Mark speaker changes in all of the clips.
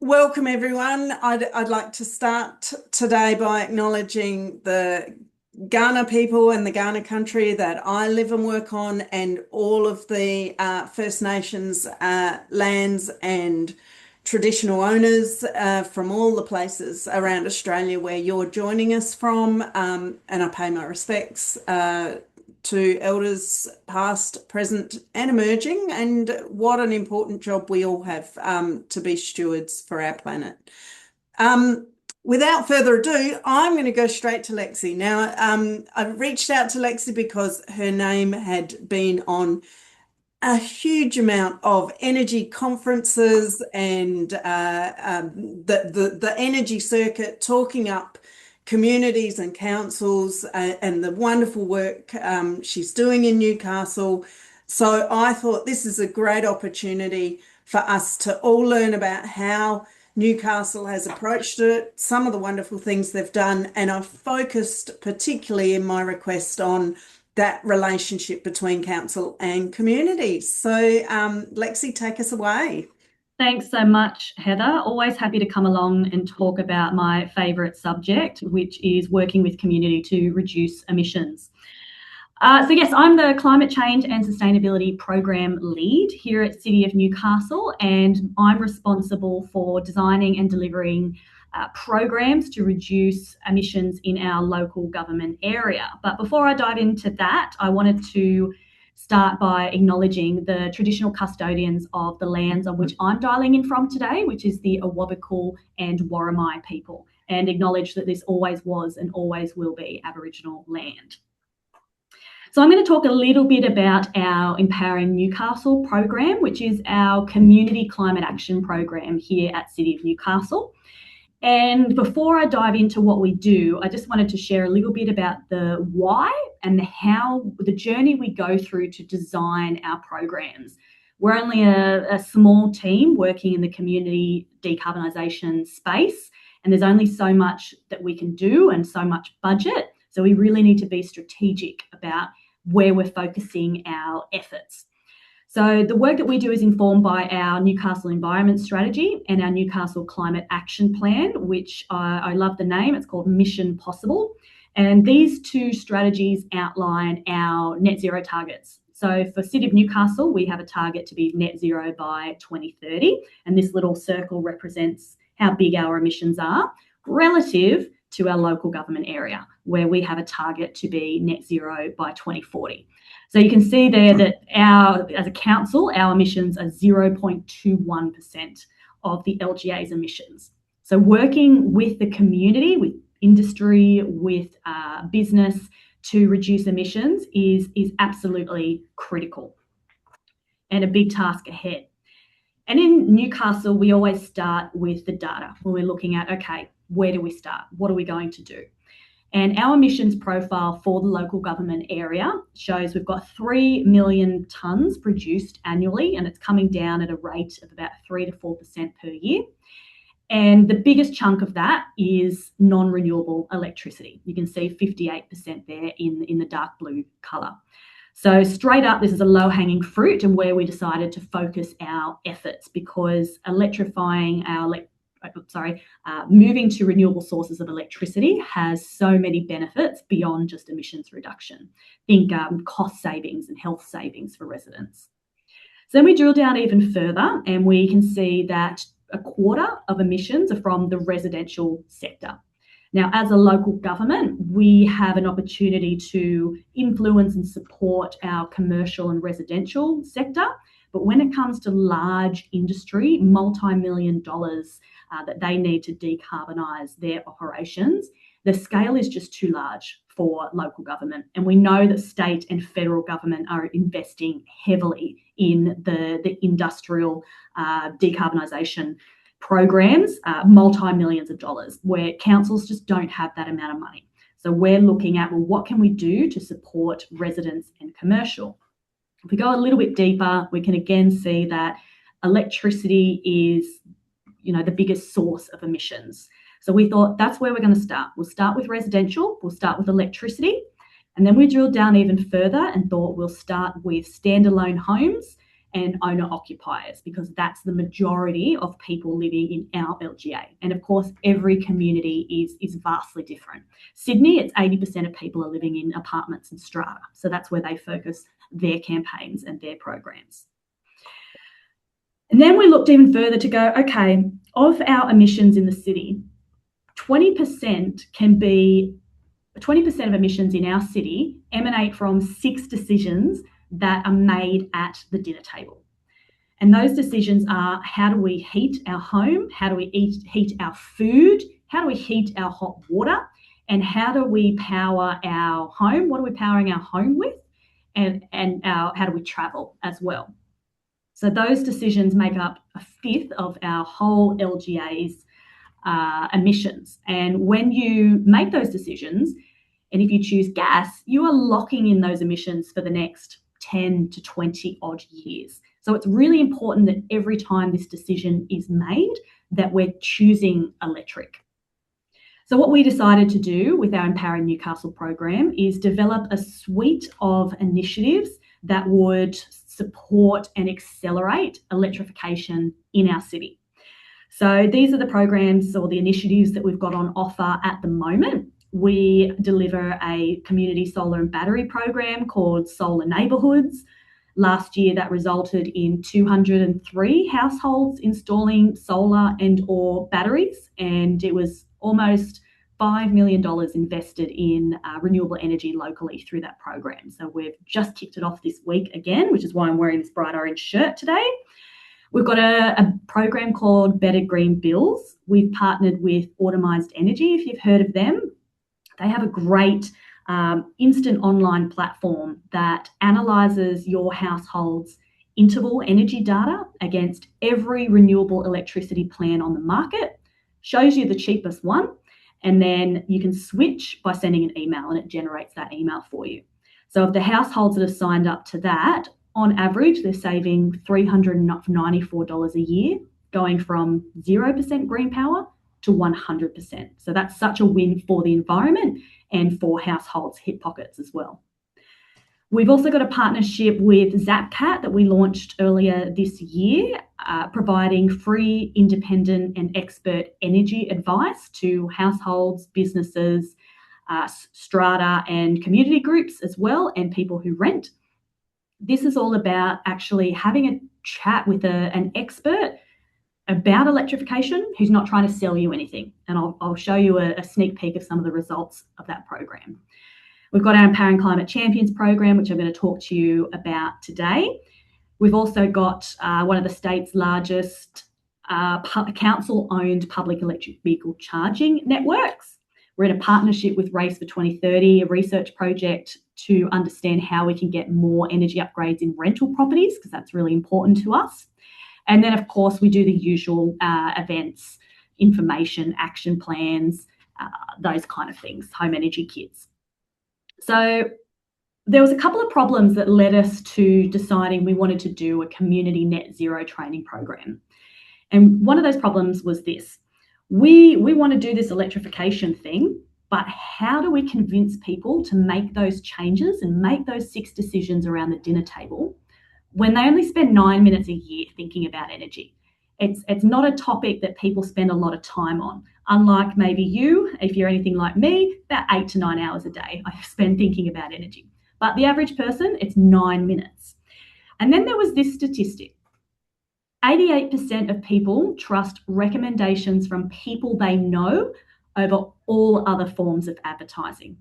Speaker 1: Welcome everyone. I'd like to start today by acknowledging the Ghana people and the Ghana country that I live and work on, and all of the First Nations lands and traditional owners from all the places around Australia where you're joining us from. And I pay my respects to elders past, present, and emerging, and what an important job we all have to be stewards for our planet. Without further ado, I'm going to go straight to Lexi. Now, I reached out to Lexi because her name had been on a huge amount of energy conferences and the energy circuit, talking up communities and councils and the wonderful work she's doing in Newcastle. So I thought this is a great opportunity for us to all learn about how Newcastle has approached it, some of the wonderful things they've done, and I've focused particularly in my request on that relationship between council and communities. So Lexi, take us away.
Speaker 2: Thanks so much, Heather. Always happy to come along and talk about my favourite subject, which is working with community to reduce emissions. Yes, I'm the Climate Change and Sustainability Program Lead here at City of Newcastle, and I'm responsible for designing and delivering programs to reduce emissions in our local government area. But before I dive into that, I wanted to start by acknowledging the traditional custodians of the lands on which I'm dialing in from today, which is the Awabakal and Worimi people, and acknowledge that this always was and always will be Aboriginal land. So I'm going to talk a little bit about our Empowering Newcastle program, which is our community climate action program here at City of Newcastle. And before I dive into what we do, I just wanted to share a little bit about the why and the journey we go through to design our programs. We're only a small team working in the community decarbonisation space, and there's only so much that we can do and so much budget. So we really need to be strategic about where we're focusing our efforts. So the work that we do is informed by our Newcastle Environment Strategy and our Newcastle Climate Action Plan, which I love the name. It's called Mission Possible. And these two strategies outline our net zero targets. So for City of Newcastle, we have a target to be net zero by 2030. And this little circle represents how big our emissions are relative to our local government area, where we have a target to be net zero by 2040. So you can see there that as a council, our emissions are 0.21% of the LGA's emissions. So working with the community, with industry, with business to reduce emissions is absolutely critical and a big task ahead. And in Newcastle, we always start with the data when we're looking at, okay, where do we start? What are we going to do? And our emissions profile for the local government area shows we've got 3 million tonnes produced annually, and it's coming down at a rate of about 3 to 4% per year. And the biggest chunk of that is non-renewable electricity. You can see 58% there in the dark blue colour. So straight up, this is a low-hanging fruit and where we decided to focus our efforts, because moving to renewable sources of electricity has so many benefits beyond just emissions reduction. Think cost savings and health savings for residents. So then we drill down even further and we can see that a quarter of emissions are from the residential sector. Now, as a local government, we have an opportunity to influence and support our commercial and residential sector. But when it comes to large industry, multi-million dollars that they need to decarbonise their operations, the scale is just too large for local government. And we know that state and federal government are investing heavily in the industrial decarbonisation programs, multi-millions of dollars, where councils just don't have that amount of money. So we're looking at, well, what can we do to support residents and commercial? If we go a little bit deeper, we can again see that electricity is, the biggest source of emissions. So we thought that's where we're going to start. We'll start with residential, we'll start with electricity, and then we drilled down even further and thought we'll start with standalone homes and owner-occupiers, because that's the majority of people living in our LGA. And of course, every community is vastly different. Sydney, it's 80% of people are living in apartments and strata. So that's where they focus their campaigns and their programs. And then we looked even further to go, okay, of our emissions in the city, 20% of emissions in our city emanate from 6 decisions that are made at the dinner table. And those decisions are: how do we heat our home? How do we heat our food? How do we heat our hot water? And how do we power our home? What are we powering our home with? And how do we travel as well? So those decisions make up a fifth of our whole LGA's emissions. And when you make those decisions, and if you choose gas, you are locking in those emissions for the next 10 to 20 odd years. So it's really important that every time this decision is made, that we're choosing electric. So what we decided to do with our Empowering Newcastle program is develop a suite of initiatives that would support and accelerate electrification in our city. So these are the programs or the initiatives that we've got on offer at the moment. We deliver a community solar and battery program called Solar Neighbourhoods. Last year, that resulted in 203 households installing solar and or batteries, and it was almost $5 million invested in renewable energy locally through that program. So we've just kicked it off this week again, which is why I'm wearing this bright orange shirt today. We've got a program called Better Green Bills. We've partnered with Automised Energy, if you've heard of them. They have a great instant online platform that analyses your household's interval energy data against every renewable electricity plan on the market, shows you the cheapest one, and then you can switch by sending an email and it generates that email for you. So of the households that have signed up to that, on average, they're saving $394 a year, going from 0% green power to 100%. So that's such a win for the environment and for households' hip pockets as well. We've also got a partnership with ZapCat that we launched earlier this year, providing free, independent and expert energy advice to households, businesses, strata and community groups as well, and people who rent. This is all about actually having a chat with an expert about electrification who's not trying to sell you anything. And I'll show you a sneak peek of some of the results of that program. We've got our Empowering Climate Champions program, which I'm going to talk to you about today. We've also got one of the state's largest council-owned public electric vehicle charging networks. We're in a partnership with Race for 2030, a research project to understand how we can get more energy upgrades in rental properties, because that's really important to us. And then, of course, we do the usual events, information, action plans, those kind of things, home energy kits. So there was a couple of problems that led us to deciding we wanted to do a community net zero training program. And one of those problems was this. We want to do this electrification thing, but how do we convince people to make those changes and make those 6 decisions around the dinner table when they only spend 9 minutes a year thinking about energy? It's not a topic that people spend a lot of time on. Unlike maybe you, if you're anything like me, about 8 to 9 hours a day I spend thinking about energy. But the average person, it's 9 minutes. And then there was this statistic. 88% of people trust recommendations from people they know over all other forms of advertising.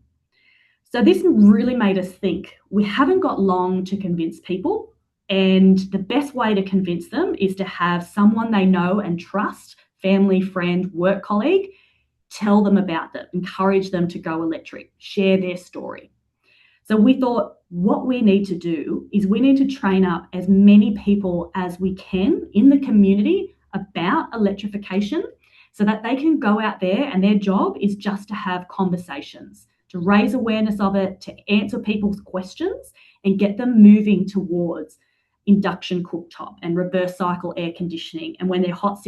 Speaker 2: So this really made us think we haven't got long to convince people, and the best way to convince them is to have someone they know and trust, family, friend, work colleague, tell them about them, encourage them to go electric, share their story. So we thought what we need to do is we need to train up as many people as we can in the community about electrification so that they can go out there and their job is just to have conversations, to raise awareness of it, to answer people's questions and get them moving towards induction cooktop and reverse cycle air conditioning. And when their hot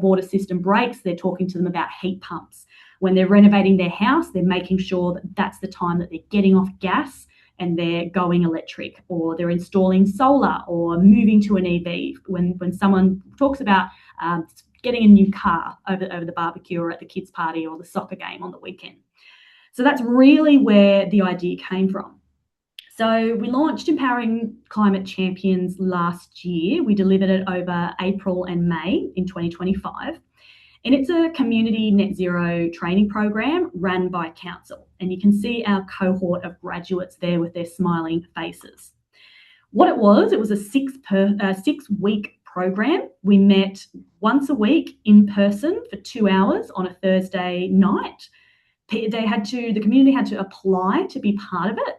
Speaker 2: water system breaks, they're talking to them about heat pumps. When they're renovating their house, they're making sure that that's the time that they're getting off gas and they're going electric, or they're installing solar, or moving to an EV. When someone talks about getting a new car over the barbecue or at the kids' party or the soccer game on the weekend. So that's really where the idea came from. So we launched Empowering Climate Champions last year. We delivered it over April and May in 2025. And it's a community net zero training program run by council. And you can see our cohort of graduates there with their smiling faces. What it was a 6-week program. We met once a week in person for 2 hours on a Thursday night. The community had to apply to be part of it.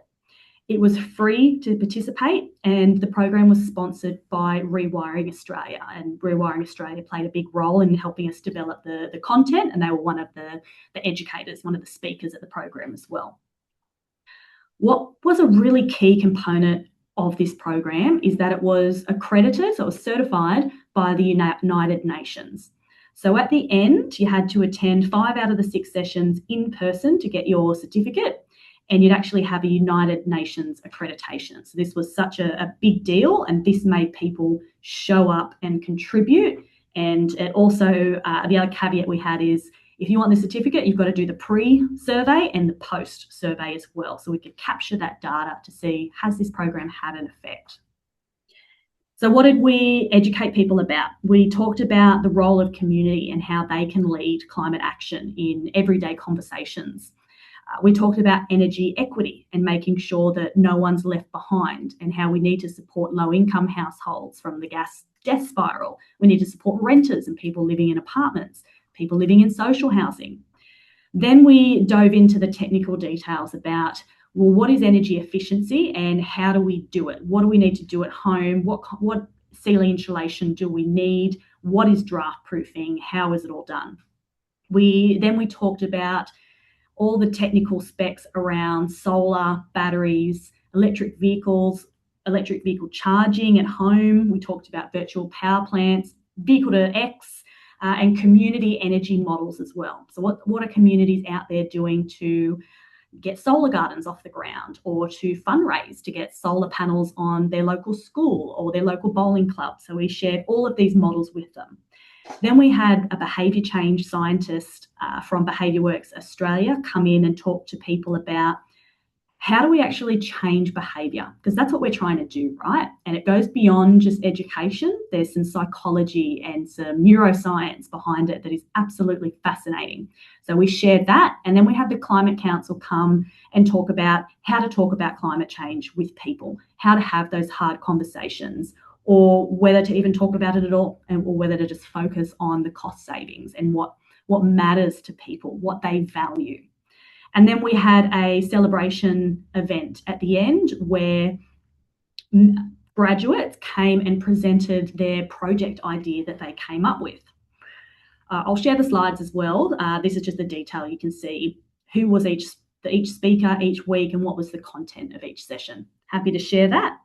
Speaker 2: It was free to participate, and the program was sponsored by Rewiring Australia. And Rewiring Australia played a big role in helping us develop the content, and they were one of the educators, one of the speakers at the program as well. What was a really key component of this program is that it was accredited, so it was certified by the United Nations. So at the end, you had to attend 5 out of the 6 sessions in person to get your certificate, and you'd actually have a United Nations accreditation. So this was such a big deal, and this made people show up and contribute. And it also, the other caveat we had is, if you want the certificate, you've got to do the pre-survey and the post-survey as well. So we could capture that data to see, has this program had an effect? So what did we educate people about? We talked about the role of community and how they can lead climate action in everyday conversations. We talked about energy equity and making sure that no one's left behind, and how we need to support low-income households from the gas death spiral. We need to support renters and people living in apartments, people living in social housing. Then we dove into the technical details about, well, what is energy efficiency and how do we do it? What do we need to do at home? What ceiling insulation do we need? What is draft proofing? How is it all done? Then we talked about all the technical specs around solar, batteries, electric vehicle charging at home. We talked about virtual power plants, vehicle to X, and community energy models as well. So what are communities out there doing to get solar gardens off the ground, or to fundraise to get solar panels on their local school or their local bowling club? So we shared all of these models with them. Then we had a behaviour change scientist from Behaviour Works Australia come in and talk to people about, how do we actually change behaviour? Because that's what we're trying to do, right? And it goes beyond just education. There's some psychology and some neuroscience behind it that is absolutely fascinating. So we shared that, and then we had the Climate Council come and talk about how to talk about climate change with people, how to have those hard conversations, or whether to even talk about it at all, or whether to just focus on the cost savings and what matters to people, what they value. And then we had a celebration event at the end where graduates came and presented their project idea that they came up with. I'll share the slides as well. This is just the detail. You can see who was each speaker each week and what was the content of each session. Happy to share that.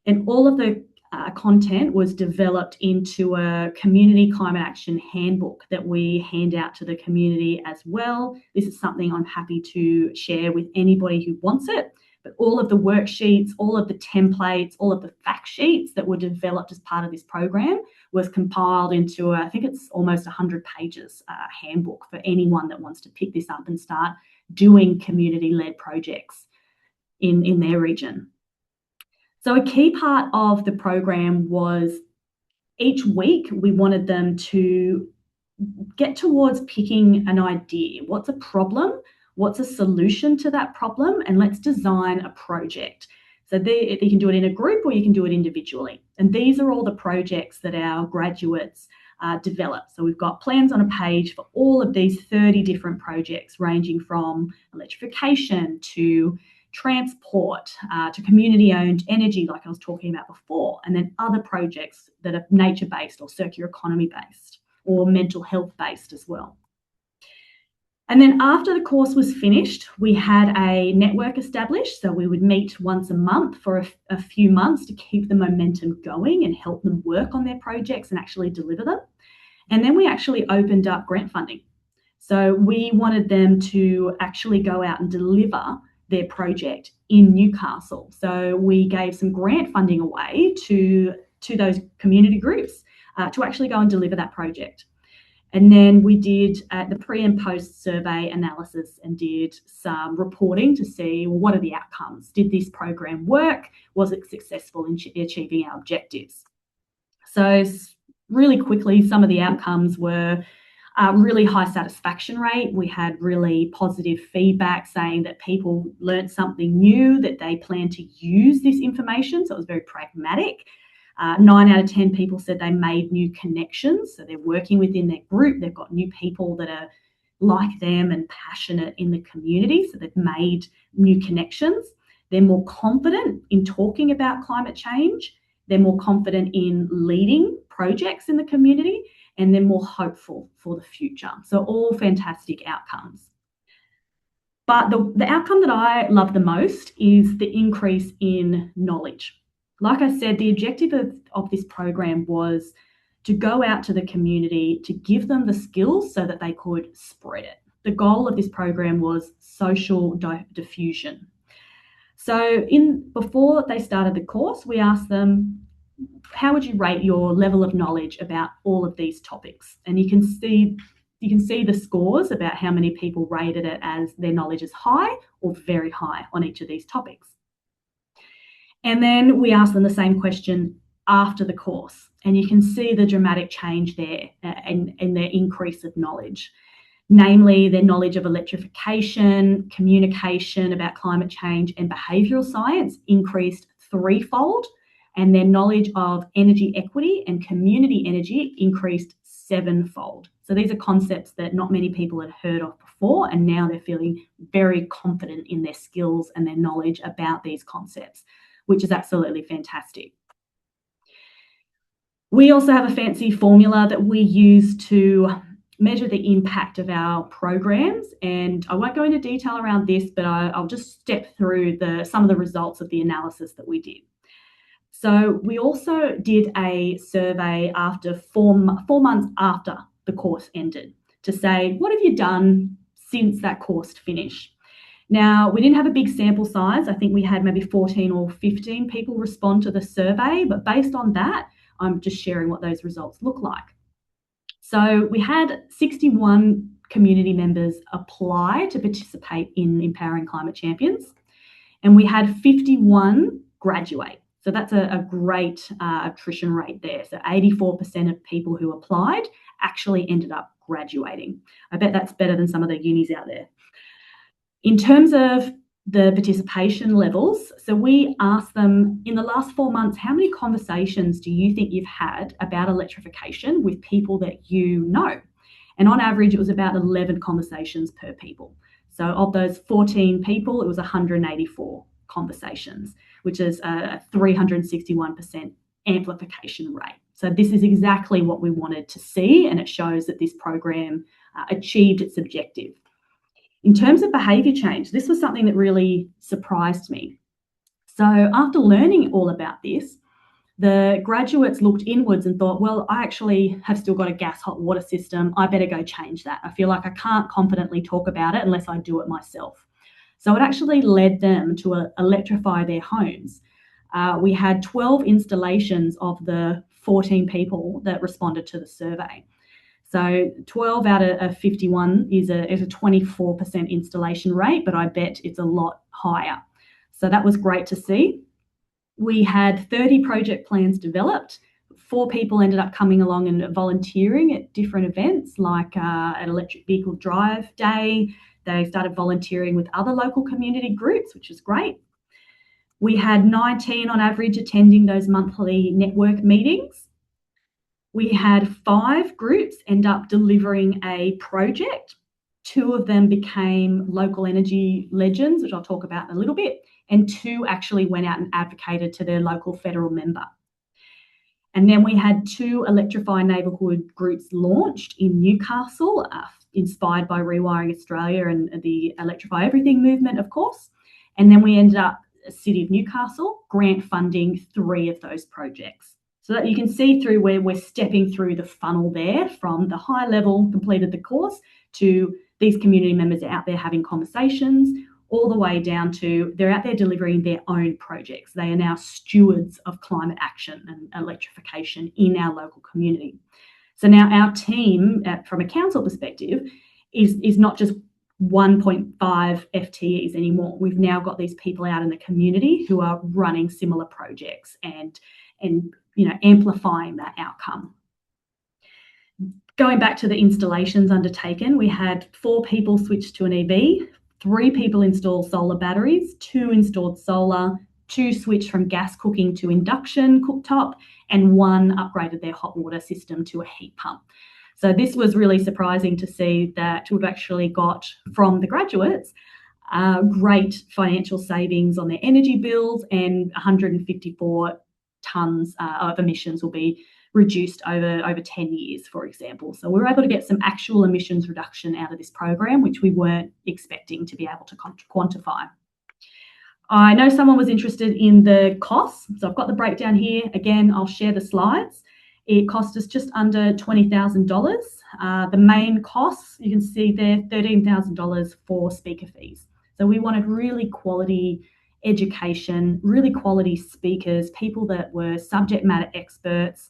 Speaker 2: And all of the content was developed into a community climate action handbook that we hand out to the community as well. This is something I'm happy to share with anybody who wants it. But all of the worksheets, all of the templates, all of the fact sheets that were developed as part of this program was compiled into, I think it's almost 100 pages handbook for anyone that wants to pick this up and start doing community-led projects in their region. So a key part of the program was, each week we wanted them to get towards picking an idea. What's a problem? What's a solution to that problem? And let's design a project. So you can do it in a group or you can do it individually. And these are all the projects that our graduates develop. So we've got plans on a page for all of these 30 different projects, ranging from electrification to transport, to community-owned energy, like I was talking about before, and then other projects that are nature-based or circular economy-based or mental health-based as well. And then after the course was finished, we had a network established. So we would meet once a month for a few months to keep the momentum going and help them work on their projects and actually deliver them. And then we actually opened up grant funding. So we wanted them to actually go out and deliver their project in Newcastle. So we gave some grant funding away to those community groups to actually go and deliver that project. And then we did the pre and post survey analysis and did some reporting to see, well, what are the outcomes? Did this program work? Was it successful in achieving our objectives? So really quickly, some of the outcomes were really high satisfaction rate. We had really positive feedback saying that people learned something new, that they plan to use this information. So it was very pragmatic. 9 out of 10 people said they made new connections. So they're working within their group. They've got new people that are like them and passionate in the community. So they've made new connections. They're more confident in talking about climate change. They're more confident in leading projects in the community, and they're more hopeful for the future. So all fantastic outcomes. But the outcome that I love the most is the increase in knowledge. Like I said, the objective of this program was to go out to the community, to give them the skills so that they could spread it. The goal of this program was social diffusion. So before they started the course, we asked them, how would you rate your level of knowledge about all of these topics? And you can see the scores about how many people rated it as their knowledge is high or very high on each of these topics. And then we asked them the same question after the course, and you can see the dramatic change there and their increase of knowledge. Namely, their knowledge of electrification, communication about climate change and behavioural science increased threefold, and their knowledge of energy equity and community energy increased sevenfold. So these are concepts that not many people had heard of before, and now they're feeling very confident in their skills and their knowledge about these concepts, which is absolutely fantastic. We also have a fancy formula that we use to measure the impact of our programs, and I won't go into detail around this, but I'll just step through some of the results of the analysis that we did. So we also did a survey after 4 months after the course ended to say, what have you done since that course finished? Now, we didn't have a big sample size. I think we had maybe 14 or 15 people respond to the survey, but based on that, I'm just sharing what those results look like. So we had 61 community members apply to participate in Empowering Climate Champions, and we had 51 graduate. So that's a great attrition rate there. So 84% of people who applied actually ended up graduating. I bet that's better than some of the unis out there. In terms of the participation levels, so we asked them, in the last 4 months, how many conversations do you think you've had about electrification with people that you know? And on average, it was about 11 conversations per people. So of those 14 people, it was 184 conversations, which is a 361% amplification rate. So this is exactly what we wanted to see, and it shows that this program achieved its objective. In terms of behaviour change, this was something that really surprised me. So after learning all about this, the graduates looked inwards and thought, well, I actually have still got a gas hot water system. I better go change that. I feel like I can't confidently talk about it unless I do it myself. So it actually led them to electrify their homes. We had 12 installations of the 14 people that responded to the survey. So 12 out of 51 is a 24% installation rate, but I bet it's a lot higher. So that was great to see. We had 30 project plans developed. 4 people ended up coming along and volunteering at different events, like an electric vehicle drive day. They started volunteering with other local community groups, which is great. We had 19 on average attending those monthly network meetings. We had 5 groups end up delivering a project. 2 of them became local energy legends, which I'll talk about in a little bit, and 2 actually went out and advocated to their local federal member. And then we had 2 Electrify Neighbourhood groups launched in Newcastle, inspired by Rewiring Australia and the Electrify Everything movement, of course. And then we ended up, City of Newcastle, grant funding 3 of those projects. So that you can see through where we're stepping through the funnel there, from the high level, completed the course, to these community members out there having conversations. all the way down to they're out there delivering their own projects. They are now stewards of climate action and electrification in our local community. So now our team, from a council perspective, is not just 1.5 FTEs anymore. We've now got these people out in the community who are running similar projects and amplifying that outcome. Going back to the installations undertaken, we had 4 people switch to an EV, 3 people installed solar batteries, 2 installed solar, 2 switched from gas cooking to induction cooktop, and 1 upgraded their hot water system to a heat pump. So this was really surprising to see that we've actually got from the graduates great financial savings on their energy bills, and 154 tonnes of emissions will be reduced over 10 years, for example. So we were able to get some actual emissions reduction out of this program, which we weren't expecting to be able to quantify. I know someone was interested in the costs, so I've got the breakdown here. Again, I'll share the slides. It cost us just under $20,000. The main costs, you can see there, $13,000 for speaker fees. So we wanted really quality education, really quality speakers, people that were subject matter experts,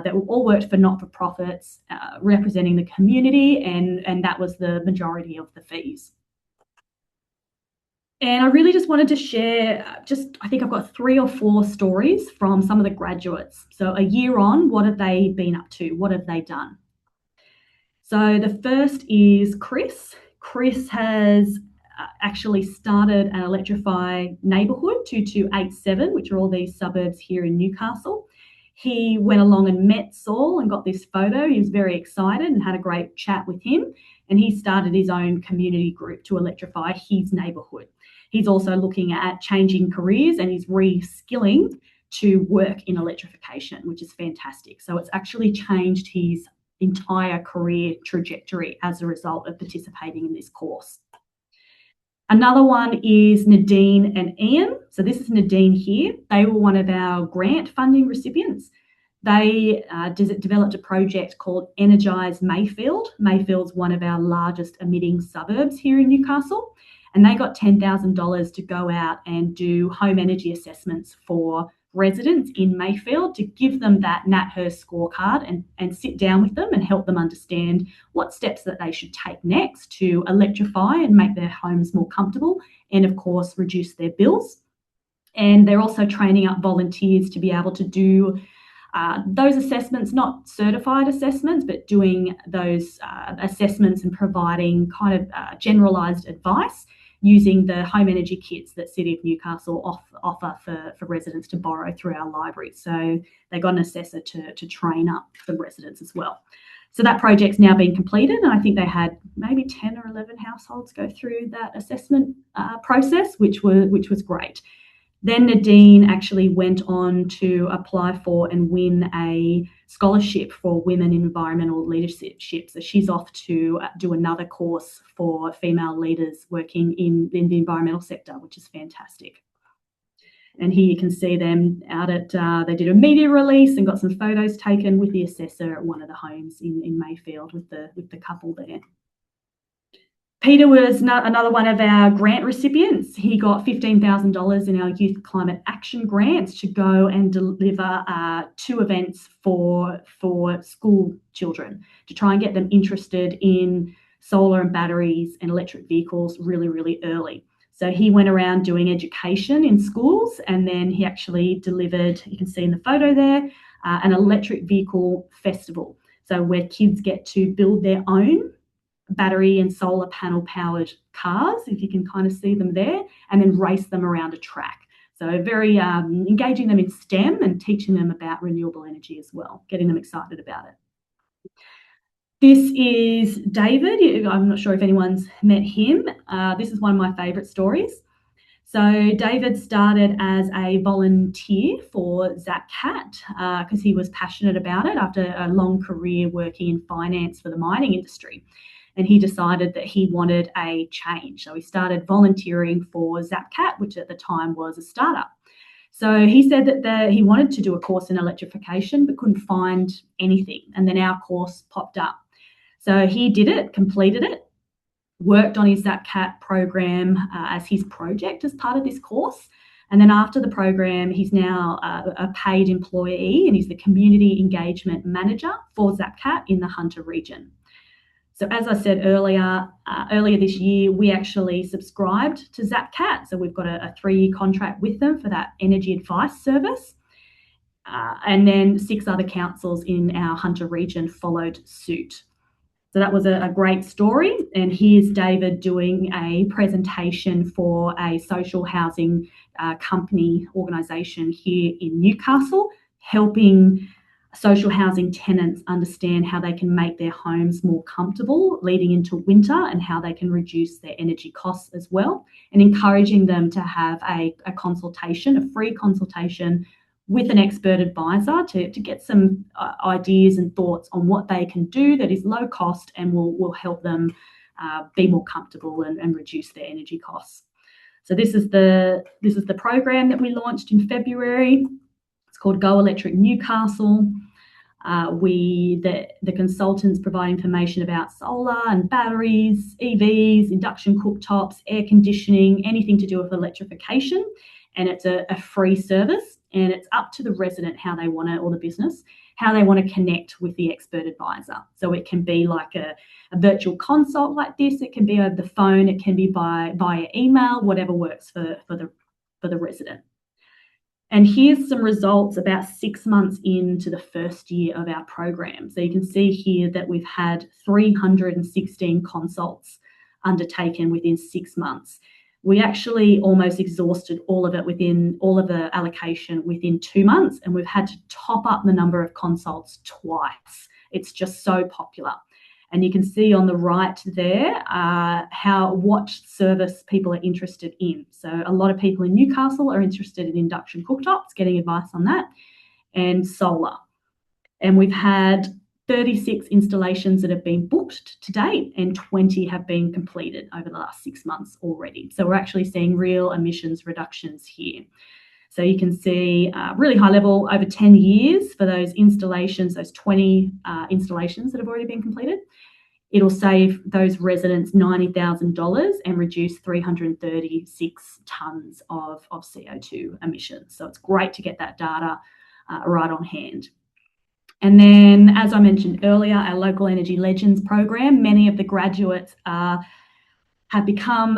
Speaker 2: that all worked for not-for-profits, representing the community, and that was the majority of the fees. And I really just wanted to share, I think I've got 3 or 4 stories from some of the graduates. So a year on, what have they been up to? What have they done? So the first is Chris. Chris has actually started an Electrify neighbourhood, 2287, which are all these suburbs here in Newcastle. He went along and met Saul and got this photo. He was very excited and had a great chat with him. And he started his own community group to electrify his neighbourhood. He's also looking at changing careers, and he's reskilling to work in electrification, which is fantastic. So it's actually changed his entire career trajectory as a result of participating in this course. Another one is Nadine and Ian. So this is Nadine here. They were one of our grant funding recipients. They developed a project called Energise Mayfield. Mayfield's one of our largest emitting suburbs here in Newcastle. And they got $10,000 to go out and do home energy assessments for residents in Mayfield, to give them that NatHERS scorecard and sit down with them and help them understand what steps that they should take next to electrify and make their homes more comfortable, and of course reduce their bills. And they're also training up volunteers to be able to do those assessments, not certified assessments, but doing those assessments and providing kind of generalised advice using the home energy kits that City of Newcastle offer for residents to borrow through our library. So they got an assessor to train up the residents as well. So that project's now been completed, and I think they had maybe 10 or 11 households go through that assessment process, which was great. Then Nadine actually went on to apply for and win a scholarship for women in environmental leadership. So she's off to do another course for female leaders working in the environmental sector, which is fantastic. And here you can see them out at, they did a media release and got some photos taken with the assessor at one of the homes in Mayfield with the couple there. Peter was another one of our grant recipients. He got $15,000 in our Youth Climate Action grants to go and deliver 2 events for school children, to try and get them interested in solar and batteries and electric vehicles really, really early. So he went around doing education in schools, and then he actually delivered, you can see in the photo there, an electric vehicle festival. So where kids get to build their own battery and solar panel powered cars, if you can kind of see them there, and then race them around a track. So very engaging them in STEM and teaching them about renewable energy as well, getting them excited about it. This is David. I'm not sure if anyone's met him. This is one of my favourite stories. So David started as a volunteer for ZapCat because he was passionate about it after a long career working in finance for the mining industry. And he decided that he wanted a change. So he started volunteering for ZapCat, which at the time was a startup. So he said that he wanted to do a course in electrification but couldn't find anything. And then our course popped up. So he did it, completed it, worked on his ZapCat program as his project as part of this course. And then after the program, he's now a paid employee, and he's the community engagement manager for ZapCat in the Hunter region. So as I said earlier this year, we actually subscribed to ZapCat. So we've got a 3-year contract with them for that energy advice service. And then 6 other councils in our Hunter region followed suit. So that was a great story. And here's David doing a presentation for a social housing company organisation here in Newcastle, helping social housing tenants understand how they can make their homes more comfortable leading into winter, and how they can reduce their energy costs as well, and encouraging them to have a consultation, a free consultation with an expert advisor to get some ideas and thoughts on what they can do that is low cost and will help them be more comfortable and reduce their energy costs. So this is the program that we launched in February. It's called Go Electric Newcastle. The consultants provide information about solar and batteries, EVs, induction cooktops, air conditioning, anything to do with electrification. And it's a free service, and it's up to the resident how they want to, or the business, how they want to connect with the expert advisor. So it can be like a virtual consult like this. It can be over the phone. It can be via email, whatever works for the resident. And here's some results about 6 months into the first year of our program. So you can see here that we've had 316 consults undertaken within 6 months. We actually almost exhausted all of the allocation within 2 months, and we've had to top up the number of consults twice. It's just so popular. And you can see on the right there what service people are interested in. So a lot of people in Newcastle are interested in induction cooktops, getting advice on that, and solar. And we've had 36 installations that have been booked to date, and 20 have been completed over the last 6 months already. So we're actually seeing real emissions reductions here. So you can see really high level over 10 years for those installations, those 20 installations that have already been completed. It'll save those residents $90,000 and reduce 336 tonnes of CO2 emissions. So it's great to get that data right on hand. And then, as I mentioned earlier, our Local Energy Legends program, many of the graduates have become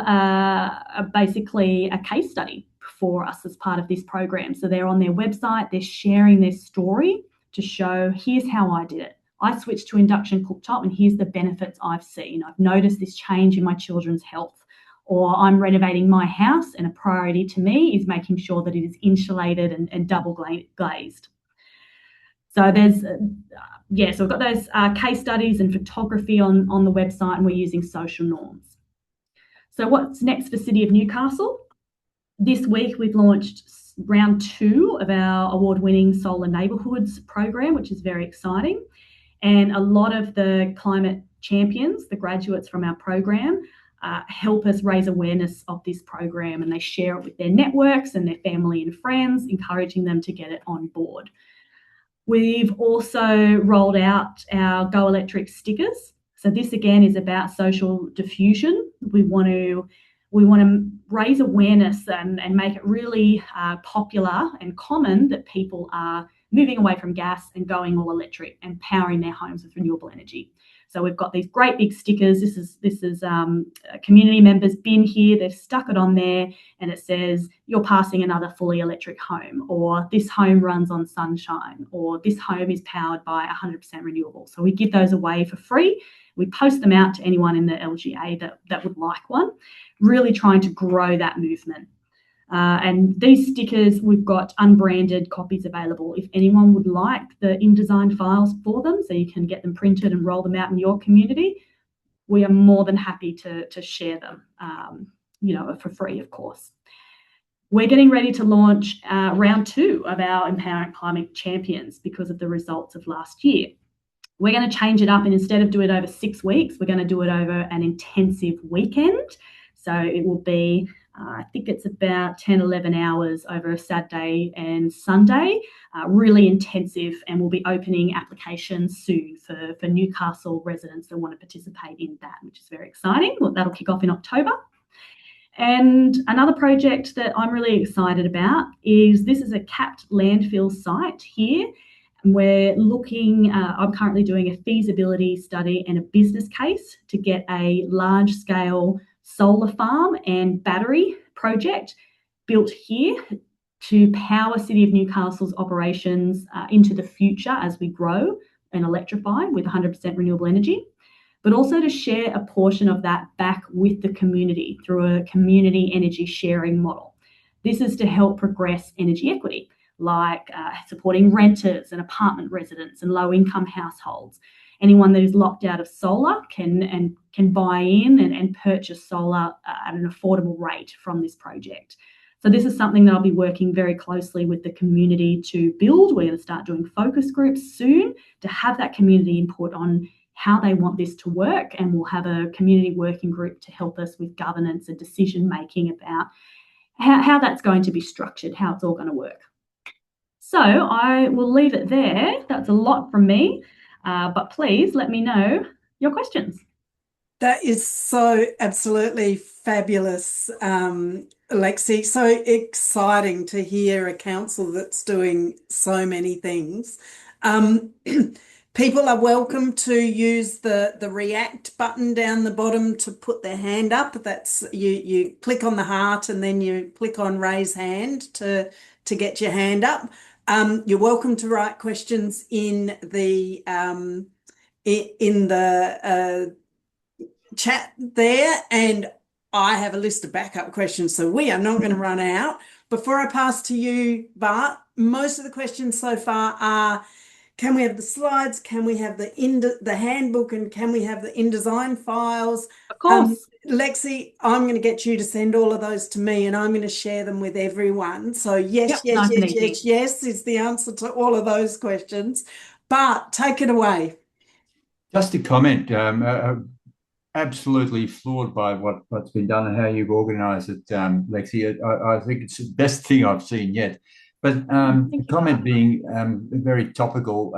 Speaker 2: basically a case study for us as part of this program. So they're on their website, they're sharing their story to show, here's how I did it. I switched to induction cooktop, and here's the benefits I've seen. I've noticed this change in my children's health. Or I'm renovating my house, and a priority to me is making sure that it is insulated and double glazed. So so we've got those case studies and photography on the website, and we're using social norms. So what's next for City of Newcastle? This week we've launched round 2 of our award-winning Solar Neighbourhoods program, which is very exciting. And a lot of the climate champions, the graduates from our program, help us raise awareness of this program, and they share it with their networks and their family and friends, encouraging them to get it on board. We've also rolled out our Go Electric stickers. So this again is about social diffusion. We want to raise awareness and make it really popular and common that people are moving away from gas and going all electric and powering their homes with renewable energy. So we've got these great big stickers. This is a community member's bin here. They've stuck it on there, and it says, you're passing another fully electric home, or this home runs on sunshine, or this home is powered by 100% renewable. So we give those away for free. We post them out to anyone in the LGA that would like one, really trying to grow that movement. And these stickers, we've got unbranded copies available if anyone would like the InDesign files for them, so you can get them printed and roll them out in your community. We are more than happy to share them, for free, of course. We're getting ready to launch round 2 of our Empowering Climate Champions because of the results of last year. We're going to change it up, and instead of do it over 6 weeks, we're going to do it over an intensive weekend. So it will be I think it's about 10, 11 hours over a Saturday and Sunday, really intensive, and we'll be opening applications soon for Newcastle residents that want to participate in that, which is very exciting. Well, that'll kick off in October. And another project that I'm really excited about is this is a capped landfill site here. We're looking, I'm currently doing a feasibility study and a business case to get a large scale solar farm and battery project built here to power City of Newcastle's operations into the future as we grow and electrify with 100% renewable energy, but also to share a portion of that back with the community through a community energy sharing model. This is to help progress energy equity, like supporting renters and apartment residents and low-income households. Anyone that is locked out of solar can buy in and purchase solar at an affordable rate from this project. So this is something that I'll be working very closely with the community to build. We're going to start doing focus groups soon to have that community input on how they want this to work, and we'll have a community working group to help us with governance and decision making about how that's going to be structured, how it's all going to work. So I will leave it there. That's a lot from me, but please let me know your questions.
Speaker 1: That is so absolutely fabulous, Lexi. So exciting to hear a council that's doing so many things. People are welcome to use the react button down the bottom to put their hand up. That's you click on the heart and then you click on raise hand to get your hand up. You're welcome to write questions in the chat there, and I have a list of backup questions, so we are not going to run out. Before I pass to you, Bart, most of the questions so far are, can we have the slides? Can we have the handbook? And can we have the InDesign files?
Speaker 2: Of course.
Speaker 1: Lexi, I'm going to get you to send all of those to me, and I'm going to share them with everyone. So yes,
Speaker 2: yep, nice and easy.
Speaker 1: yes is the answer to all of those questions. But take it away.
Speaker 3: Just a comment. Absolutely floored by what's been done and how you've organised it, Lexi. I think it's the best thing I've seen yet. But the comment being very topical,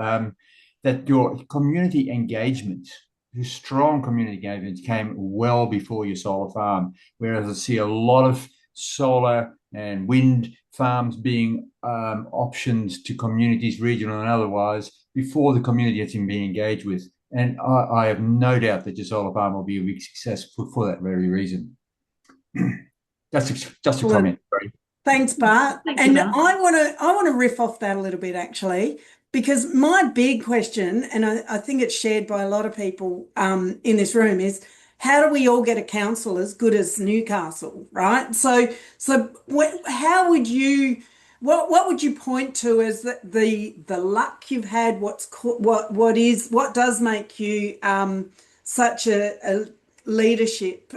Speaker 3: that your community engagement, your strong community engagement came well before your solar farm, whereas I see a lot of solar and wind farms being options to communities, regional and otherwise, before the community has been engaged with. And I have no doubt that your solar farm will be a big success for that very reason. Just a comment. Sorry.
Speaker 1: Thanks, Bart.
Speaker 2: Thank
Speaker 1: and
Speaker 2: you, Bart.
Speaker 1: I want to riff off that a little bit, actually, because my big question, and I think it's shared by a lot of people in this room, is how do we all get a council as good as Newcastle, right? So how would you? What would you point to as the luck you've had? What does make you such a leadership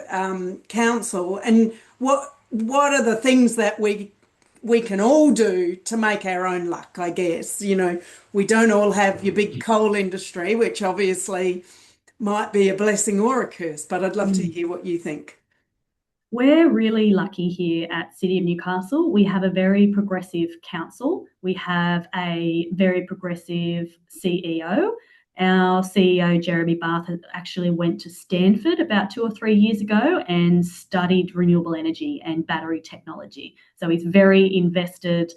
Speaker 1: council, and what are the things that we can all do to make our own luck? I guess we don't all have your big coal industry, which obviously might be a blessing or a curse. But I'd love to hear what you think.
Speaker 2: We're really lucky here at City of Newcastle. We have a very progressive council. We have a very progressive CEO. Our CEO, Jeremy Barth, actually went to Stanford about 2 or 3 years ago and studied renewable energy and battery technology. So he's very invested,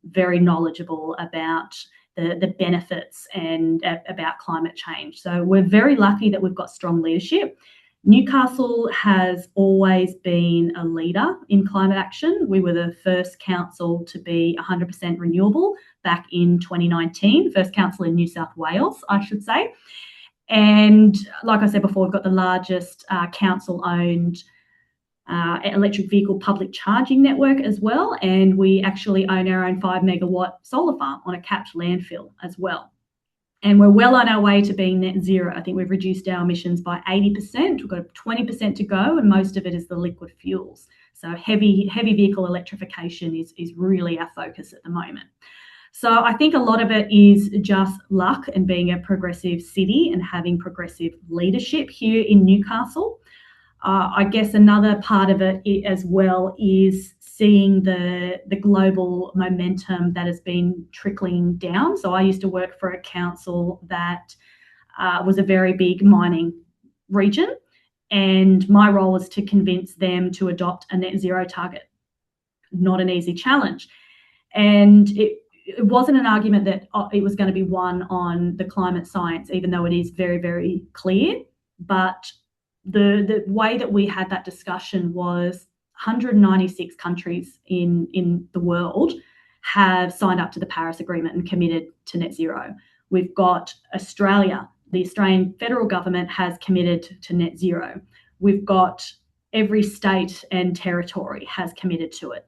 Speaker 2: very knowledgeable about the benefits and about climate change. So we're very lucky that we've got strong leadership. Newcastle has always been a leader in climate action. We were the first council to be 100% renewable back in 2019, first council in New South Wales, I should say. And like I said before, we've got the largest council-owned electric vehicle public charging network as well. And we actually own our own 5 megawatt solar farm on a capped landfill as well. And we're well on our way to being net zero. I think we've reduced our emissions by 80%. We've got 20% to go, and most of it is the liquid fuels. So heavy vehicle electrification is really our focus at the moment. So I think a lot of it is just luck and being a progressive city and having progressive leadership here in Newcastle. I guess another part of it as well is seeing the global momentum that has been trickling down. So I used to work for a council that was a very big mining region, and my role was to convince them to adopt a net zero target. Not an easy challenge. And it wasn't an argument that it was going to be won on the climate science, even though it is very, very clear. But the way that we had that discussion was 196 countries in the world have signed up to the Paris Agreement and committed to net zero. We've got Australia. The Australian federal government has committed to net zero. We've got every state and territory has committed to it.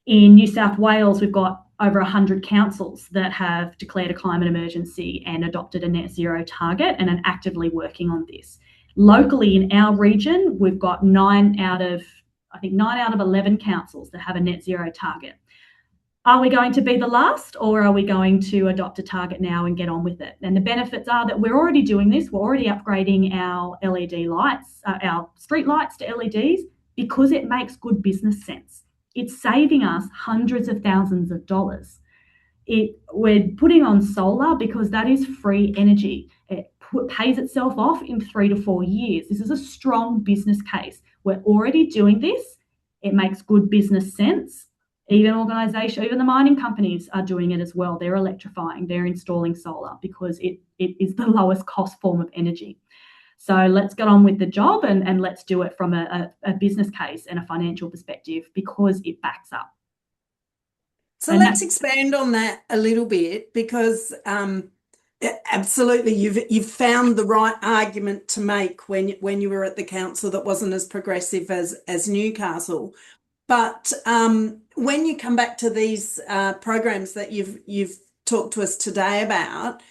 Speaker 2: In New South Wales, we've got over 100 councils that have declared a climate emergency and adopted a net zero target and are actively working on this. Locally in our region, we've got 9 out of 11 councils that have a net zero target. Are we going to be the last, or are we going to adopt a target now and get on with it? And the benefits are that we're already doing this. We're already upgrading our LED lights, our street lights to LEDs, because it makes good business sense. It's saving us hundreds of thousands of dollars. We're putting on solar because that is free energy. It pays itself off in 3 to 4 years. This is a strong business case. We're already doing this. It makes good business sense. Even the mining companies are doing it as well. They're electrifying, they're installing solar because it is the lowest cost form of energy. So let's get on with the job and let's do it from a business case and a financial perspective because it backs up.
Speaker 1: So let's expand on that a little bit because absolutely you've found the right argument to make when you were at the council that wasn't as progressive as Newcastle. But when you come back to these programs that you've talked to us today about,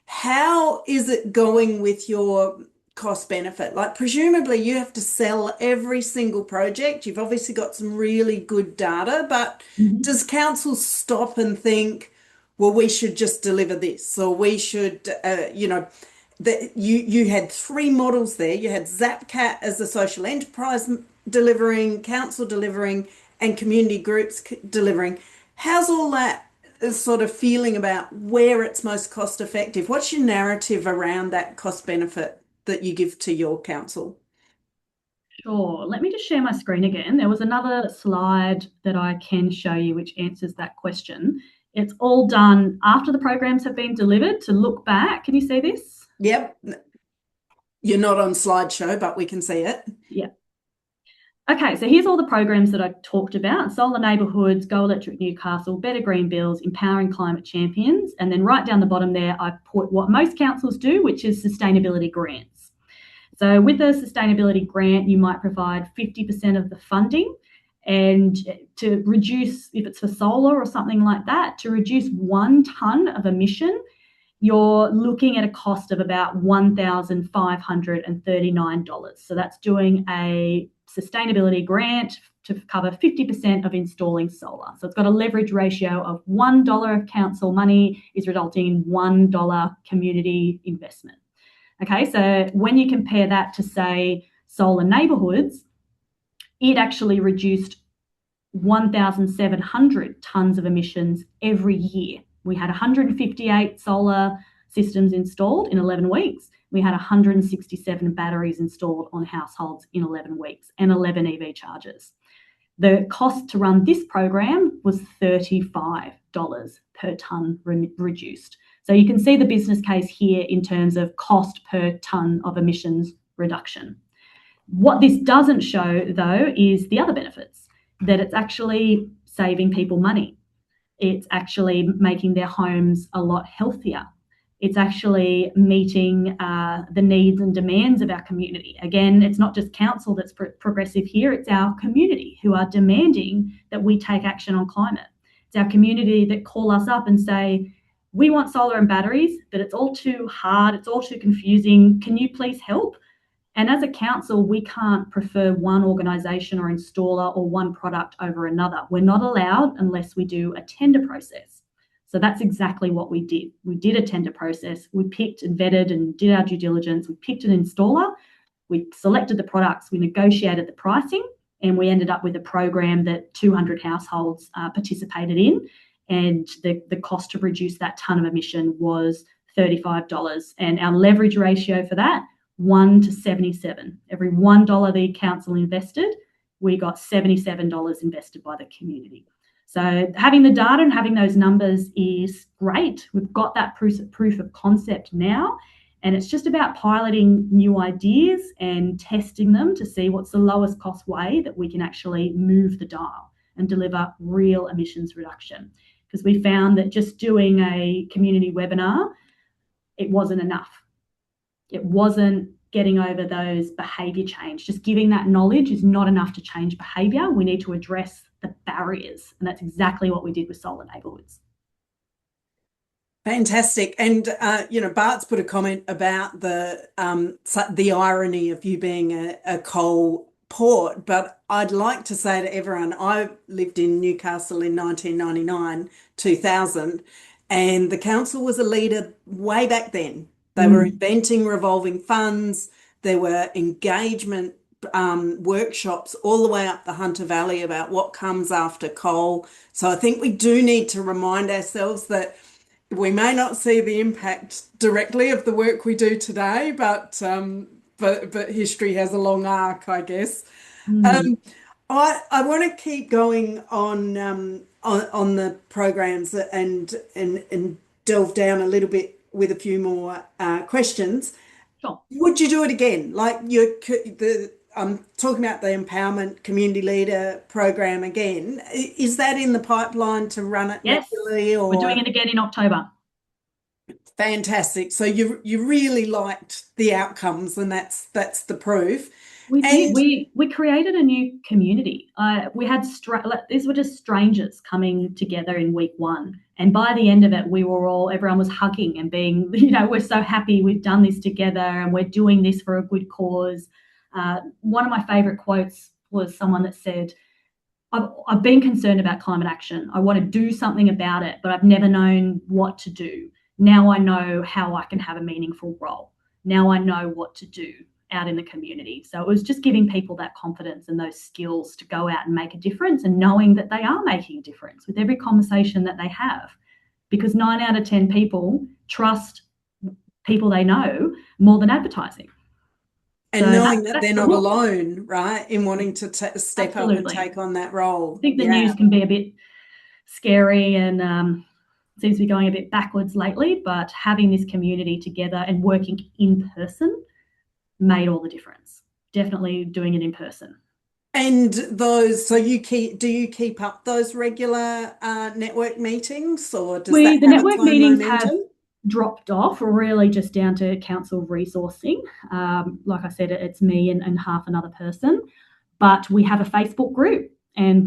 Speaker 1: how is it going with your cost benefit? Like presumably you have to sell every single project. You've obviously got some really good data, but does council stop and think, well, we should just deliver this, or we should, you had 3 models there. You had ZapCat as a social enterprise delivering, council delivering, and community groups delivering. How's all that sort of feeling about where it's most cost effective? What's your narrative around that cost benefit that you give to your council?
Speaker 2: Sure. Let me just share my screen again. There was another slide that I can show you which answers that question. It's all done after the programs have been delivered to look back. Can you see this?
Speaker 1: Yep. You're not on slideshow, but we can see it.
Speaker 2: Yeah. Okay, so here's all the programs that I talked about: Solar Neighbourhoods, Go Electric Newcastle, Better Green Bills, Empowering Climate Champions, and then right down the bottom there, I've put what most councils do, which is sustainability grants. So with a sustainability grant, you might provide 50% of the funding, and to reduce, if it's for solar or something like that, to reduce 1 tonne of emission, you're looking at a cost of about $1,539. So that's doing a sustainability grant to cover 50% of installing solar. So it's got a leverage ratio of $1 of council money is resulting in $1 community investment. Okay, so when you compare that to, say, Solar Neighbourhoods, it actually reduced 1,700 tonnes of emissions every year. We had 158 solar systems installed in 11 weeks. We had 167 batteries installed on households in 11 weeks and 11 EV chargers. The cost to run this program was $35 per tonne reduced. So you can see the business case here in terms of cost per tonne of emissions reduction. What this doesn't show, though, is the other benefits, that it's actually saving people money. It's actually making their homes a lot healthier. It's actually meeting the needs and demands of our community. Again, it's not just council that's progressive here, it's our community who are demanding that we take action on climate. It's our community that call us up and say, we want solar and batteries, but it's all too hard, it's all too confusing. Can you please help? And as a council, we can't prefer one organisation or installer or one product over another. We're not allowed unless we do a tender process. So that's exactly what we did. We did a tender process. We picked and vetted and did our due diligence. We picked an installer. We selected the products, we negotiated the pricing, and we ended up with a program that 200 households participated in. And the cost to reduce that tonne of emission was $35. And our leverage ratio for that, 1 to 77. Every $1 the council invested, we got $77 invested by the community. So having the data and having those numbers is great. We've got that proof of concept now, and it's just about piloting new ideas and testing them to see what's the lowest cost way that we can actually move the dial and deliver real emissions reduction. Because we found that just doing a community webinar, it wasn't enough. It wasn't getting over those behaviour change. Just giving that knowledge is not enough to change behaviour. We need to address the barriers, and that's exactly what we did with solar neighbourhoods.
Speaker 1: Fantastic. And, Bart's put a comment about the irony of you being a coal port, but I'd like to say to everyone, I lived in Newcastle in 1999, 2000, and the council was a leader way back then. They were inventing revolving funds. There were engagement workshops all the way up the Hunter Valley about what comes after coal. So I think we do need to remind ourselves that we may not see the impact directly of the work we do today, but history has a long arc, I guess. I want to keep going on the programs and delve down a little bit with a few more questions.
Speaker 2: Sure.
Speaker 1: Would you do it again? Like I'm talking about the Empowerment Community Leader program again. Is that in the pipeline to run it regularly? Or
Speaker 2: we're doing it again in October.
Speaker 1: Fantastic. So you really liked the outcomes, and that's the proof.
Speaker 2: We did. We created a new community. We had these were just strangers coming together in week one, and by the end of it, everyone was hugging and being, we're so happy we've done this together and we're doing this for a good cause. One of my favourite quotes was someone that said, I've been concerned about climate action. I want to do something about it, but I've never known what to do. Now I know how I can have a meaningful role. Now I know what to do out in the community. So it was just giving people that confidence and those skills to go out and make a difference, and knowing that they are making a difference with every conversation that they have. Because 9 out of 10 people trust people they know more than advertising.
Speaker 1: And so knowing that they're not alone, right, in wanting to step up and take on that role.
Speaker 2: I think the news can be a bit scary and seems to be going a bit backwards lately, but having this community together and working in person made all the difference. Definitely doing it in person.
Speaker 1: And do you keep up those regular network meetings, or does
Speaker 2: the network meetings have dropped off, really just down to council resourcing. Like I said, it's me and half another person, but we have a Facebook group, and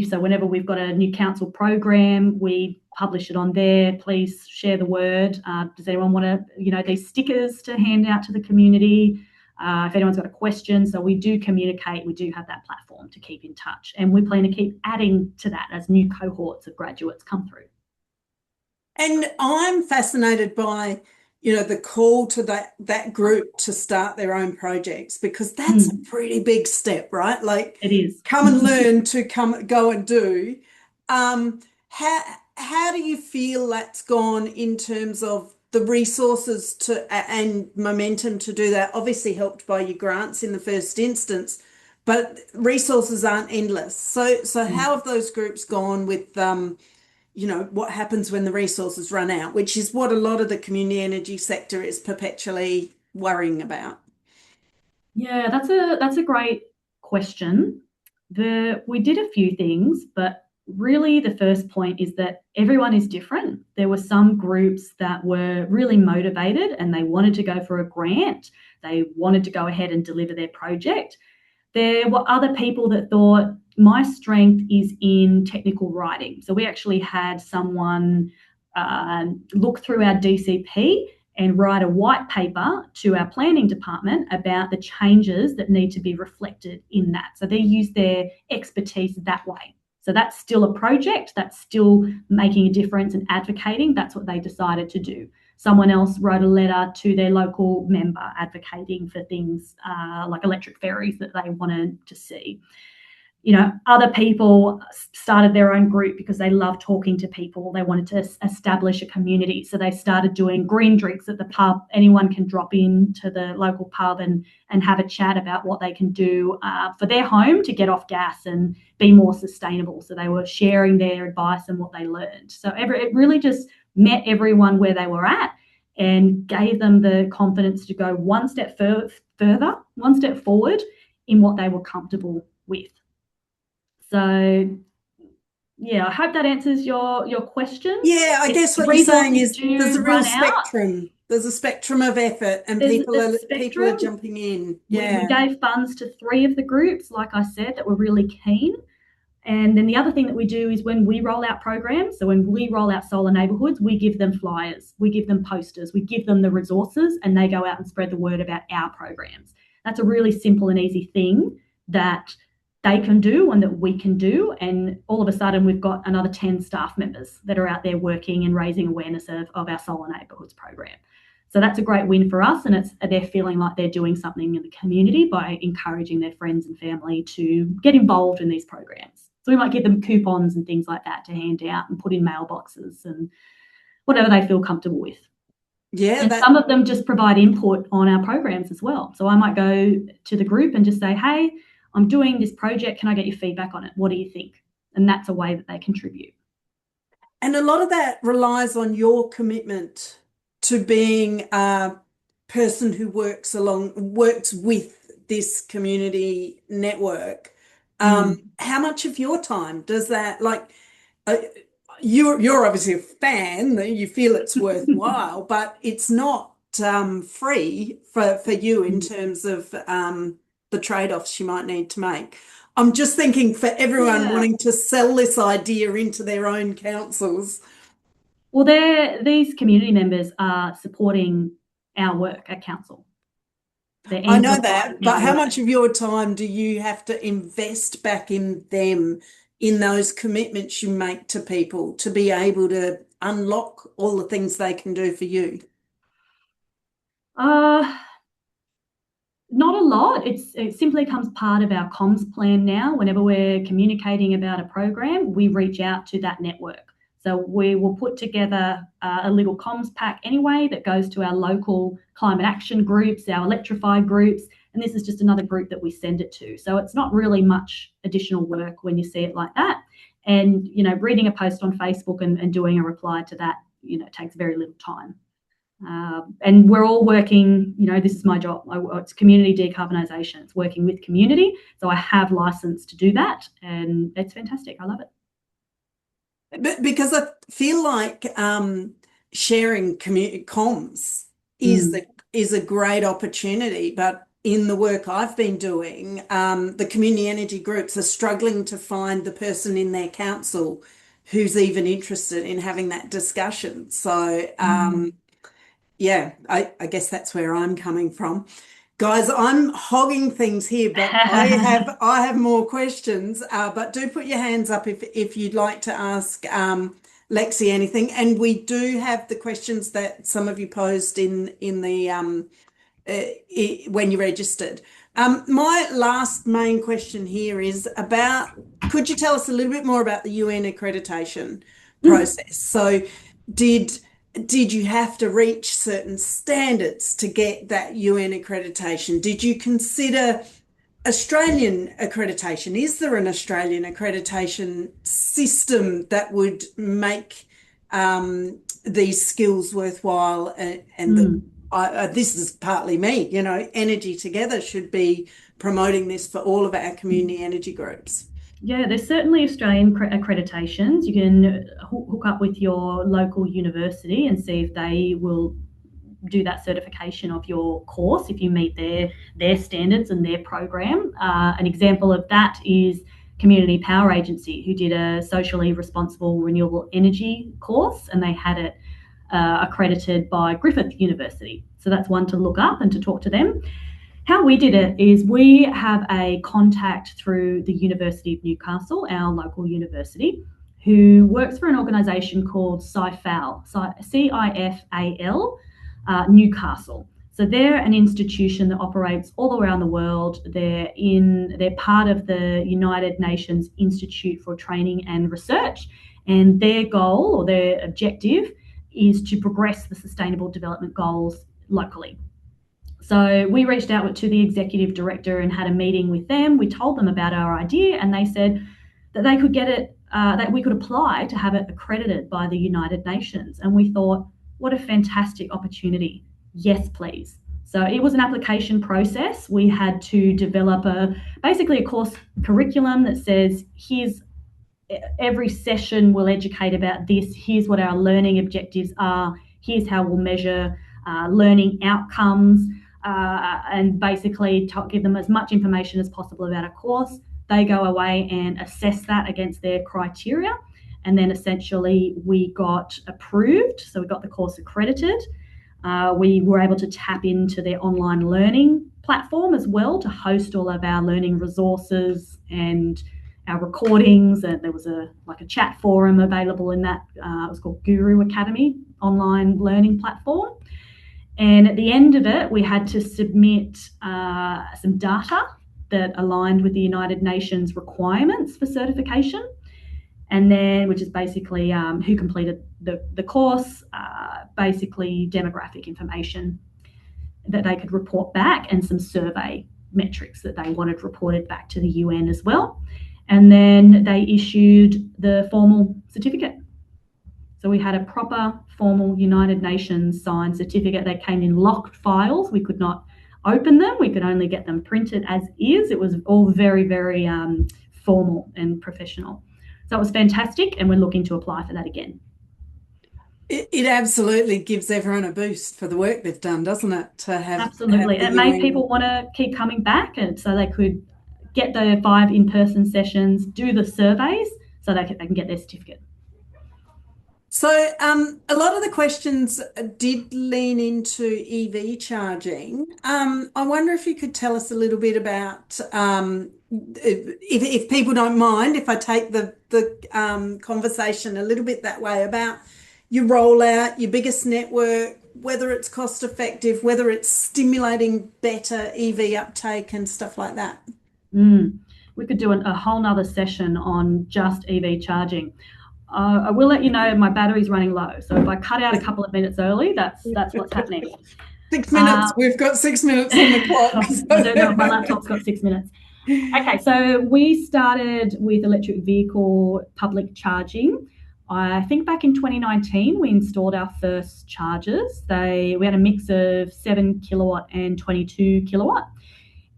Speaker 2: so whenever we've got a new council program, we publish it on there. Please share the word. Does anyone want to, these stickers to hand out to the community? If anyone's got a question, so we do communicate. We do have that platform to keep in touch, and we plan to keep adding to that as new cohorts of graduates come through.
Speaker 1: And I'm fascinated by, the call to that group to start their own projects, because that's a pretty big step, right? Like,
Speaker 2: it is.
Speaker 1: Come and learn to go and do. How do you feel that's gone in terms of the resources and momentum to do that? Obviously helped by your grants in the first instance, but resources aren't endless. So how have those groups gone with what happens when the resources run out, which is what a lot of the community energy sector is perpetually worrying about?
Speaker 2: Yeah, that's a great question. We did a few things, but really the first point is that everyone is different. There were some groups that were really motivated and they wanted to go for a grant. They wanted to go ahead and deliver their project. There were other people that thought, my strength is in technical writing. So we actually had someone look through our DCP and write a white paper to our planning department about the changes that need to be reflected in that. So they use their expertise that way. So that's still a project, that's still making a difference and advocating. That's what they decided to do. Someone else wrote a letter to their local member advocating for things like electric ferries that they wanted to see. You know, other people started their own group because they love talking to people. They wanted to establish a community. So they started doing green drinks at the pub. Anyone can drop in to the local pub and have a chat about what they can do for their home to get off gas and be more sustainable. So they were sharing their advice and what they learned. So it really just met everyone where they were at and gave them the confidence to go one step further, one step forward in what they were comfortable with. So, yeah, I hope that answers your question.
Speaker 1: Yeah, I guess what you're saying is there's a real spectrum. There's a spectrum of effort, and people are jumping in. Yeah.
Speaker 2: We gave funds to 3 of the groups, like I said, that were really keen. And then the other thing that we do is when we roll out programs, so when we roll out solar neighbourhoods, we give them flyers, we give them posters, we give them the resources, and they go out and spread the word about our programs. That's a really simple and easy thing that they can do and that we can do. And all of a sudden, we've got another 10 staff members that are out there working and raising awareness of our Solar Neighbourhoods program. So that's a great win for us, and they're feeling like they're doing something in the community by encouraging their friends and family to get involved in these programs. So we might give them coupons and things like that to hand out and put in mailboxes and whatever they feel comfortable with.
Speaker 1: Yeah,
Speaker 2: and some of them just provide input on our programs as well. So I might go to the group and just say, hey, I'm doing this project. Can I get your feedback on it? What do you think? And that's a way that they contribute.
Speaker 1: And a lot of that relies on your commitment to being a person who works with this community network. How much of your time does that, you're obviously a fan, you feel it's worthwhile, but it's not free for you in terms of the trade-offs you might need to make. I'm just thinking for everyone wanting to sell this idea into their own councils.
Speaker 2: Well, these community members are supporting our work at council.
Speaker 1: I know that, but how much of your time do you have to invest back in them, in those commitments you make to people to be able to unlock all the things they can do for you?
Speaker 2: Not a lot. It simply becomes part of our comms plan now. Whenever we're communicating about a program, we reach out to that network. So we will put together a little comms pack anyway that goes to our local climate action groups, our electrified groups, and this is just another group that we send it to. So it's not really much additional work when you see it like that. And, you know, reading a post on Facebook and doing a reply to that, you know, takes very little time. And we're all working, you know, this is my job. It's community decarbonisation. It's working with community. So I have license to do that, and it's fantastic. I love it.
Speaker 1: But because I feel like sharing community comms is a great opportunity, but in the work I've been doing, the community energy groups are struggling to find the person in their council who's even interested in having that discussion. So yeah, I guess that's where I'm coming from. Guys, I'm hogging things here, but I have more questions. But do put your hands up if you'd like to ask Lexi anything. And we do have the questions that some of you posed in the when you registered. My last main question here is about, could you tell us a little bit more about the UN accreditation process? So did you have to reach certain standards to get that UN accreditation? Did you consider Australian accreditation? Is there an Australian accreditation system that would make these skills worthwhile? This is partly me, you know, Energy Together should be promoting this for all of our community energy groups.
Speaker 2: Yeah, there's certainly Australian accreditations. You can hook up with your local university and see if they will do that certification of your course if you meet their standards and their program. An example of that is Community Power Agency, who did a socially responsible renewable energy course, and they had it accredited by Griffith University. So that's one to look up and to talk to them. How we did it is we have a contact through the University of Newcastle, our local university, who works for an organisation called CIFAL, CIFAL, Newcastle. So they're an institution that operates all around the world. They're part of the United Nations Institute for Training and Research, and their goal or their objective is to progress the Sustainable Development Goals locally. So we reached out to the executive director and had a meeting with them. We told them about our idea, and they said that they could get it, that we could apply to have it accredited by the United Nations. And we thought, what a fantastic opportunity. Yes, please. So it was an application process. We had to develop basically a course curriculum that says, here's every session will educate about this. Here's what our learning objectives are. Here's how we'll measure learning outcomes, and basically give them as much information as possible about a course. They go away and assess that against their criteria. And then essentially we got approved. So we got the course accredited. We were able to tap into their online learning platform as well to host all of our learning resources and our recordings. And there was a chat forum available in that. It was called Guru Academy online learning platform. And at the end of it, we had to submit some data that aligned with the United Nations requirements for certification, and then which is basically who completed the course, basically demographic information that they could report back, and some survey metrics that they wanted reported back to the UN as well. And then they issued the formal certificate. So we had a proper formal United Nations signed certificate. They came in locked files. We could not open them. We could only get them printed as is. It was all very, very formal and professional. So it was fantastic, and we're looking to apply for that again.
Speaker 1: It absolutely gives everyone a boost for the work they've done, doesn't it? To have
Speaker 2: absolutely. It made people want to keep coming back, and so they could get the 5 in-person sessions, do the surveys, so they can get their certificate.
Speaker 1: So a lot of the questions did lean into EV charging. I wonder if you could tell us a little bit about, if people don't mind, if I take the conversation a little bit that way, about your rollout, your biggest network, whether it's cost effective, whether it's stimulating better EV uptake and stuff like that.
Speaker 2: We could do a whole nother session on just EV charging. I will let you know my battery's running low. So if I cut out a couple of minutes early, that's what's happening.
Speaker 1: 6 minutes. We've got 6 minutes on the clock.
Speaker 2: I don't know if my laptop's got 6 minutes. Okay, so we started with electric vehicle public charging. I think back in 2019, we installed our first chargers. We had a mix of 7 kilowatt and 22 kilowatt.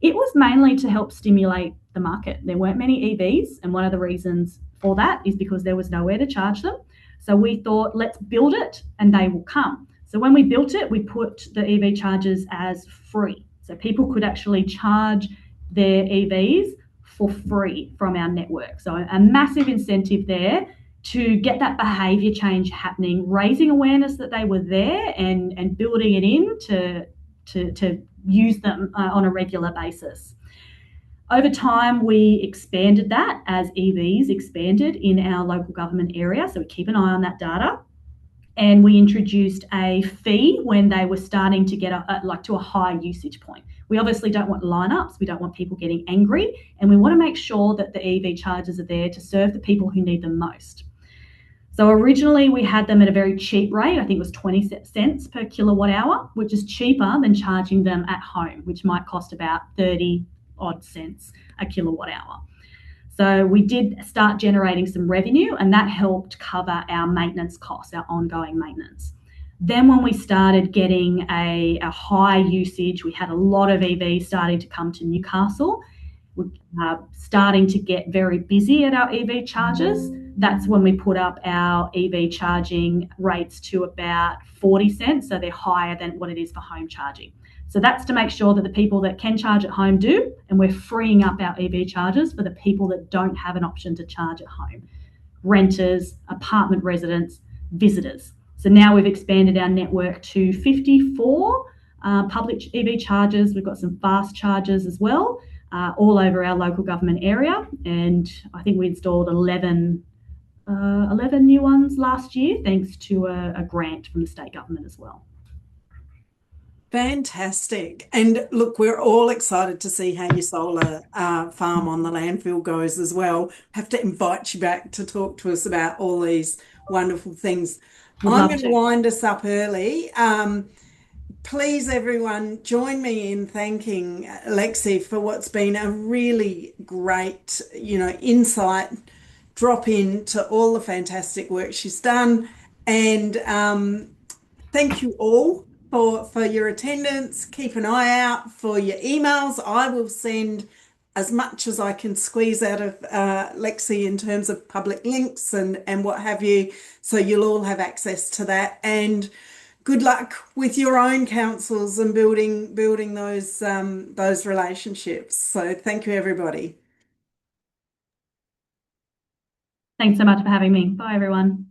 Speaker 2: It was mainly to help stimulate the market. There weren't many EVs, and one of the reasons for that is because there was nowhere to charge them. So we thought, let's build it and they will come. So when we built it, we put the EV chargers as free. So people could actually charge their EVs for free from our network. So a massive incentive there to get that behaviour change happening, raising awareness that they were there and building it in to use them on a regular basis. Over time, we expanded that as EVs expanded in our local government area. So we keep an eye on that data. And we introduced a fee when they were starting to get to a high usage point. We obviously don't want lineups. We don't want people getting angry. And we want to make sure that the EV chargers are there to serve the people who need them most. So originally we had them at a very cheap rate. I think it was 20 cents per kilowatt hour, which is cheaper than charging them at home, which might cost about 30 odd cents a kilowatt hour. So we did start generating some revenue, and that helped cover our maintenance costs, our ongoing maintenance. Then when we started getting a high usage, we had a lot of EVs starting to come to Newcastle. We're starting to get very busy at our EV chargers. That's when we put up our EV charging rates to about 40 cents. So they're higher than what it is for home charging. So that's to make sure that the people that can charge at home do, and we're freeing up our EV chargers for the people that don't have an option to charge at home. Renters, apartment residents, visitors. So now we've expanded our network to 54 public EV chargers. We've got some fast chargers as well, all over our local government area. And I think we installed 11 new ones last year, thanks to a grant from the state government as well.
Speaker 1: Fantastic. And look, we're all excited to see how your solar farm on the landfill goes as well. Have to invite you back to talk to us about all these wonderful things.
Speaker 2: Would
Speaker 1: I'm
Speaker 2: love
Speaker 1: going to
Speaker 2: to.
Speaker 1: wind us up early. Please, everyone, join me in thanking Lexi for what's been a really great, insight drop into all the fantastic work she's done. And thank you all for your attendance. Keep an eye out for your emails. I will send as much as I can squeeze out of Lexi in terms of public links and what have you. So you'll all have access to that. And good luck with your own councils and building those relationships. So thank you, everybody.
Speaker 2: Thanks so much for having me. Bye, everyone.